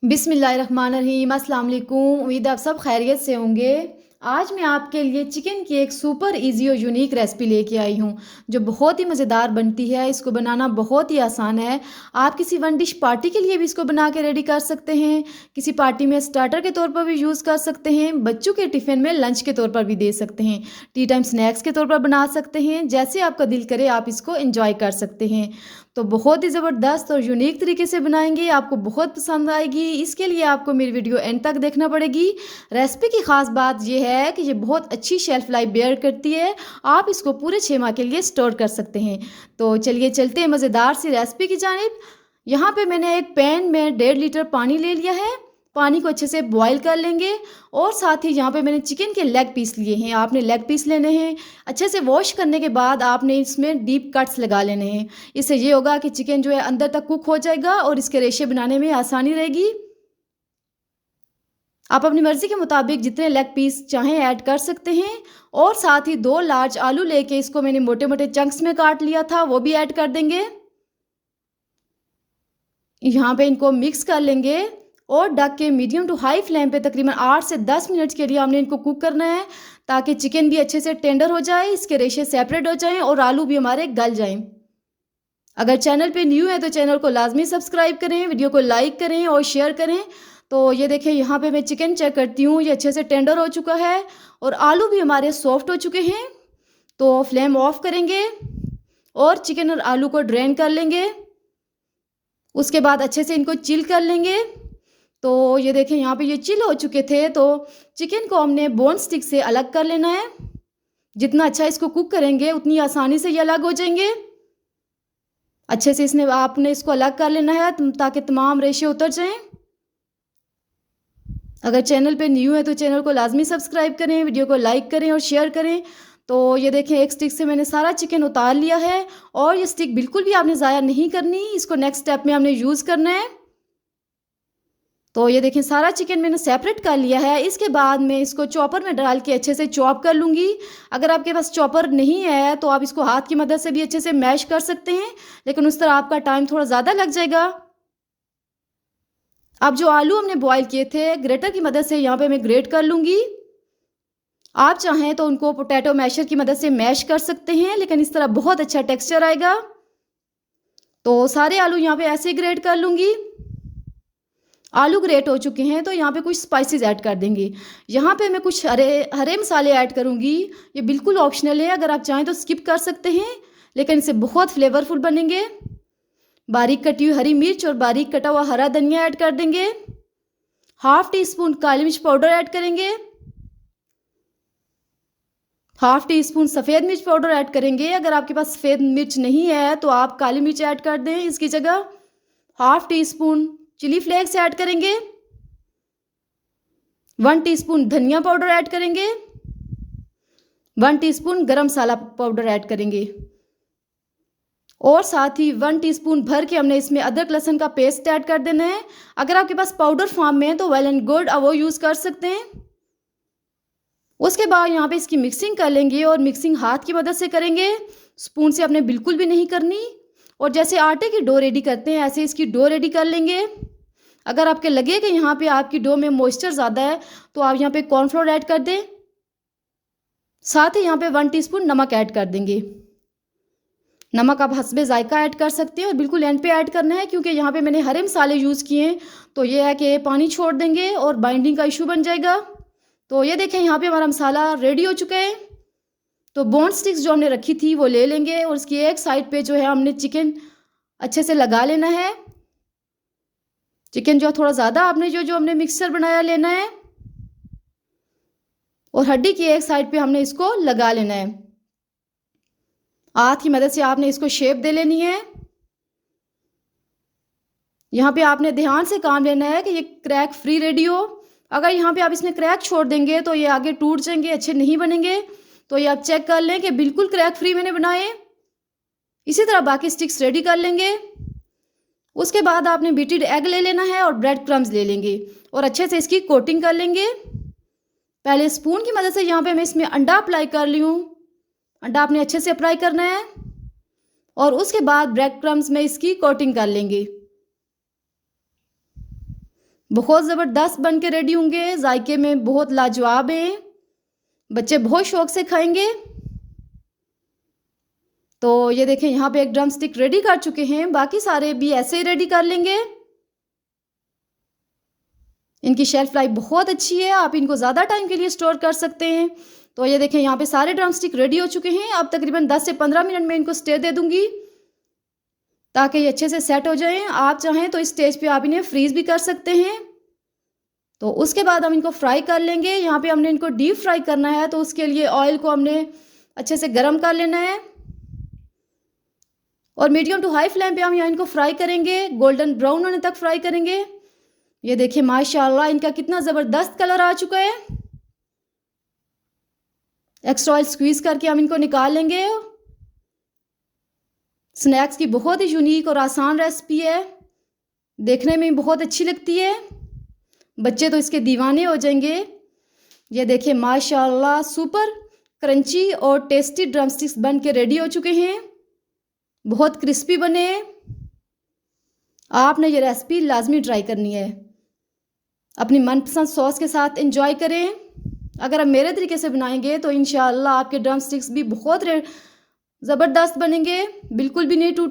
बिस्मिल्लाहिर्रहमानिर्रहीम। अस्सलाम वालेकुम। उम्मीद आप सब खैरियत से होंगे। आज मैं आपके लिए चिकन की एक सुपर इजी और यूनिक रेसिपी लेके आई हूँ जो बहुत ही मज़ेदार बनती है। इसको बनाना बहुत ही आसान है। आप किसी वन डिश पार्टी के लिए भी इसको बना के रेडी कर सकते हैं। किसी पार्टी में स्टार्टर के तौर पर भी यूज़ कर सकते हैं। बच्चों के टिफ़िन में लंच के तौर पर भी दे सकते हैं। टी टाइम स्नैक्स के तौर पर बना सकते हैं। जैसे आपका दिल करे आप इसको एंजॉय कर सकते हैं। तो बहुत ही ज़बरदस्त और यूनिक तरीके से बनाएंगे, आपको बहुत पसंद आएगी। इसके लिए आपको मेरी वीडियो एंड तक देखना पड़ेगी। रेसिपी की ख़ास बात यह है कि ये बहुत अच्छी शेल्फ लाइफ बेयर करती है। आप इसको पूरे 6 माह के लिए स्टोर कर सकते हैं। तो चलिए चलते हैं मज़ेदार सी रेसिपी की जानिब। यहाँ पे मैंने एक पैन में 1.5 लीटर पानी ले लिया है। पानी को अच्छे से बॉईल कर लेंगे। और साथ ही यहाँ पे मैंने चिकन के लेग पीस लिए हैं। आपने लेग पीस लेने हैं। अच्छे से वॉश करने के बाद आपने इसमें डीप कट्स लगा लेने हैं। इससे ये होगा कि चिकन जो है अंदर तक कुक हो जाएगा और इसके रेशे बनाने में आसानी रहेगी। आप अपनी मर्ज़ी के मुताबिक जितने लेग पीस चाहें ऐड कर सकते हैं। और साथ ही 2 लार्ज आलू लेके इसको मैंने मोटे मोटे चंक्स में काट लिया था, वो भी ऐड कर देंगे। यहाँ पे इनको मिक्स कर लेंगे और ढक के मीडियम टू हाई फ्लेम पे तकरीबन 8 से 10 मिनट के लिए हमने इनको कुक करना है, ताकि चिकन भी अच्छे से टेंडर हो जाए, इसके रेशे सेपरेट हो जाएं और आलू भी हमारे गल जाएं। अगर चैनल पे न्यू है तो चैनल को लाजमी सब्सक्राइब करें, वीडियो को लाइक करें और शेयर करें। तो ये देखें, यहाँ पे मैं चिकन चेक करती हूँ, ये अच्छे से टेंडर हो चुका है और आलू भी हमारे सॉफ्ट हो चुके हैं। तो फ्लेम ऑफ करेंगे और चिकन और आलू को ड्रेन कर लेंगे। उसके बाद अच्छे से इनको चिल कर लेंगे। तो ये देखें, यहाँ पे ये चिल हो चुके थे। तो चिकन को हमने बोन स्टिक से अलग कर लेना है। जितना अच्छा इसको कुक करेंगे उतनी आसानी से ये अलग हो जाएंगे। अच्छे से आपने इसको अलग कर लेना है ताकि तमाम रेशे उतर जाएं। अगर चैनल पे न्यू है तो चैनल को लाजमी सब्सक्राइब करें, वीडियो को लाइक करें और शेयर करें। तो ये देखें, एक स्टिक से मैंने सारा चिकन उतार लिया है और ये स्टिक बिल्कुल भी आपने ज़ाया नहीं करनी, इसको नेक्स्ट स्टेप में हमने यूज़ करना है। तो ये देखें, सारा चिकन मैंने सेपरेट कर लिया है। इसके बाद मैं इसको चॉपर में डाल के अच्छे से चॉप कर लूँगी। अगर आपके पास चॉपर नहीं है तो आप इसको हाथ की मदद से भी अच्छे से मैश कर सकते हैं, लेकिन उस तरह आपका टाइम थोड़ा ज़्यादा लग जाएगा। अब जो आलू हमने बॉईल किए थे, ग्रेटर की मदद से यहाँ पे मैं ग्रेट कर लूँगी। आप चाहें तो उनको पोटैटो मैशर की मदद से मैश कर सकते हैं, लेकिन इस तरह बहुत अच्छा टेक्सचर आएगा। तो सारे आलू यहाँ पे ऐसे ग्रेट कर लूँगी। आलू ग्रेट हो चुके हैं तो यहाँ पे कुछ स्पाइसेस ऐड कर देंगे। यहाँ पे मैं कुछ हरे मसाले ऐड करूँगी। ये बिल्कुल ऑप्शनल है, अगर आप चाहें तो स्किप कर सकते हैं, लेकिन इससे बहुत फ्लेवरफुल बनेंगे। बारीक कटी हुई हरी मिर्च और बारीक कटा हुआ हरा धनिया ऐड कर देंगे। 1/2 टीस्पून काली मिर्च पाउडर ऐड करेंगे। 1/2 टीस्पून सफ़ेद मिर्च पाउडर ऐड करेंगे। अगर आपके पास सफ़ेद मिर्च नहीं है तो आप काली मिर्च ऐड कर दें इसकी जगह। 1/2 टीस्पून चिली फ्लेक्स ऐड करेंगे। 1 टीस्पून धनिया पाउडर ऐड करेंगे। 1 टीस्पून गरम मसाला पाउडर ऐड करेंगे। और साथ ही 1 टीस्पून भर के हमने इसमें अदरक लहसुन का पेस्ट ऐड कर देना है। अगर आपके पास पाउडर फॉर्म में है तो वेल एंड गुड, आप वो यूज़ कर सकते हैं। उसके बाद यहाँ पे इसकी मिक्सिंग कर लेंगे और मिक्सिंग हाथ की मदद से करेंगे, स्पून से आपने बिल्कुल भी नहीं करनी। और जैसे आटे की डो रेडी करते हैं ऐसे इसकी डो रेडी कर लेंगे। अगर आपके लगे कि यहाँ पे आपकी डो में मॉइस्चर ज़्यादा है तो आप यहाँ पे कॉर्नफ्लोर ऐड कर दें। साथ ही यहाँ पे 1 टीस्पून नमक ऐड कर देंगे। नमक आप हस्बे जायका ऐड कर सकते हैं और बिल्कुल एंड पे ऐड करना है, क्योंकि यहाँ पे मैंने हरे मसाले यूज़ किए हैं तो ये है कि पानी छोड़ देंगे और बाइंडिंग का इशू बन जाएगा। तो ये देखें, यहाँ पे हमारा मसाला रेडी हो चुका है। तो बोन स्टिक्स जो हमने रखी थी वो ले लेंगे और उसकी एक साइड पे जो है हमने चिकन अच्छे से लगा लेना है। चिकन जो थोड़ा ज़्यादा आपने जो हमने मिक्सचर बनाया लेना है और हड्डी की एक साइड पे हमने इसको लगा लेना है। हाथ की मदद से आपने इसको शेप दे लेनी है। यहाँ पे आपने ध्यान से काम लेना है कि ये क्रैक फ्री रेडी हो। अगर यहाँ पे आप इसमें क्रैक छोड़ देंगे तो ये आगे टूट जाएंगे, अच्छे नहीं बनेंगे। तो ये आप चेक कर लें कि बिल्कुल क्रैक फ्री मैंने बनाए। इसी तरह बाकी स्टिक्स रेडी कर लेंगे। उसके बाद आपने बीटेड एग ले लेना है और ब्रेड क्रम्स ले लेंगे और अच्छे से इसकी कोटिंग कर लेंगे। पहले स्पून की मदद से यहाँ पे मैं इसमें अंडा अप्लाई कर ली हूँ। अंडा आपने अच्छे से अप्लाई करना है और उसके बाद ब्रेड क्रम्स में इसकी कोटिंग कर लेंगे। बहुत ज़बरदस्त बन के रेडी होंगे, जायके में बहुत लाजवाब हैं, बच्चे बहुत शौक से खाएंगे। तो ये देखें यहाँ पे एक ड्रम स्टिक रेडी कर चुके हैं, बाकी सारे भी ऐसे ही रेडी कर लेंगे। इनकी शेल्फ लाइफ बहुत अच्छी है, आप इनको ज़्यादा टाइम के लिए स्टोर कर सकते हैं। तो ये देखें यहाँ पे सारे ड्रम स्टिक रेडी हो चुके हैं। अब तकरीबन 10 से 15 मिनट में इनको स्टे दे दूंगी ताकि ये अच्छे से सेट हो जाएं। आप चाहें तो इस स्टेज पे आप इन्हें फ्रीज भी कर सकते हैं। तो उसके बाद हम इनको फ्राई कर लेंगे। यहाँ पे हमने इनको डीप फ्राई करना है, तो उसके लिए ऑयल को हमने अच्छे से गर्म कर लेना है और मीडियम टू हाई फ्लेम पे हम यहाँ इनको फ्राई करेंगे, गोल्डन ब्राउन होने तक फ्राई करेंगे। ये देखिए माशाल्लाह इनका कितना ज़बरदस्त कलर आ चुका है। एक्स्ट्रा ऑयल स्क्वीज करके हम इनको निकाल लेंगे। स्नैक्स की बहुत ही यूनिक और आसान रेसिपी है, देखने में बहुत अच्छी लगती है, बच्चे तो इसके दीवाने हो जाएंगे। ये देखिए माशाल्लाह सुपर क्रंची और टेस्टी ड्रमस्टिक्स बन के रेडी हो चुके हैं, बहुत क्रिस्पी बने हैं। आपने ये रेसिपी लाजमी ट्राई करनी है, अपनी मनपसंद सॉस के साथ एंजॉय करें। अगर आप मेरे तरीके से बनाएंगे तो इंशाअल्लाह आपके ड्रमस्टिक्स भी बहुत ज़बरदस्त बनेंगे, बिल्कुल भी नहीं टूटे।